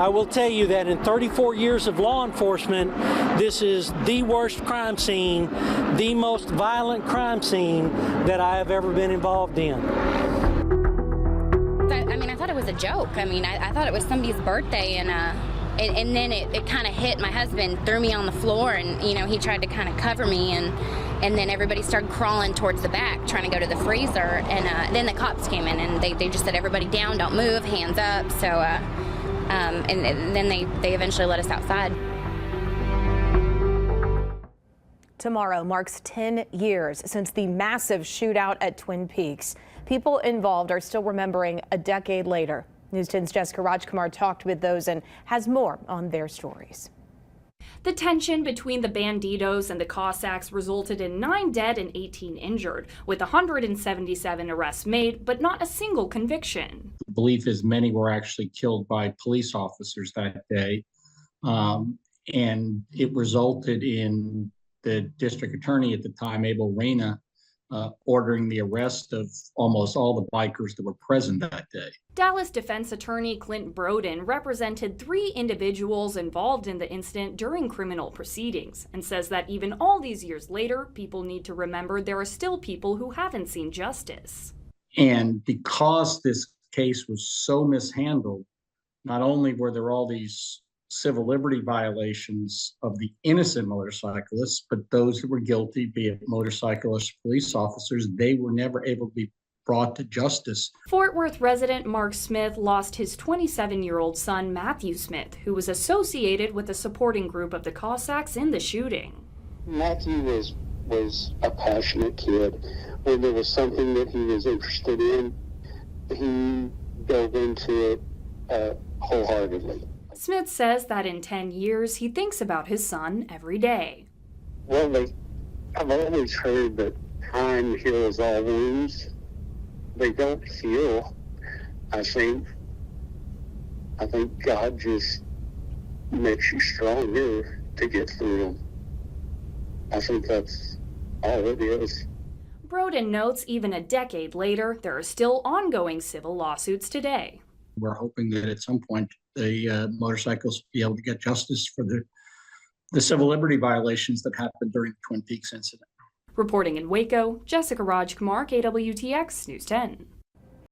I will tell you that in 34 years of law enforcement, this is the worst crime scene, the most violent crime scene that I have ever been involved in. I mean, I thought it was a joke. I mean, I thought it was somebody's birthday, and then it kind of hit. My husband threw me on the floor, and he tried to kind of cover me, and then everybody started crawling towards the back, trying to go to the freezer, and then the cops came in, and they just said, everybody down, don't move, hands up. So, and then they eventually let us outside. Tomorrow marks 10 years since the massive shootout at Twin Peaks. People involved are still remembering a decade later. News 10's Jessica Rajkumar talked with those and has more on their stories. The tension between the Bandidos and the Cossacks resulted in 9 dead and 18 injured, with 177 arrests made, but not a single conviction. The belief is many were actually killed by police officers that day, and it resulted in the district attorney at the time, Abel Reyna, ordering the arrest of almost all the bikers that were present that day. Dallas defense attorney Clint Broden represented 3 individuals involved in the incident during criminal proceedings and says that even all these years later, people need to remember there are still people who haven't seen justice. And because this case was so mishandled, not only were there all these civil liberty violations of the innocent motorcyclists, but those who were guilty, be it motorcyclists, police officers, they were never able to be brought to justice. Fort Worth resident Mark Smith lost his 27-year-old son, Matthew Smith, who was associated with a supporting group of the Cossacks in the shooting. Matthew was a passionate kid. When there was something that he was interested in, he dove into it wholeheartedly. Smith says that in 10 years, he thinks about his son every day. Well, I've always heard that time heals all wounds. They don't heal, I think. I think God just makes you stronger to get through them. I think that's all it is. Broden notes even a decade later, there are still ongoing civil lawsuits today. We're hoping that at some point the motorcycles will be able to get justice for the civil liberty violations that happened during the Twin Peaks incident. Reporting in Waco, Jessica Rajkumar, KWTX News 10.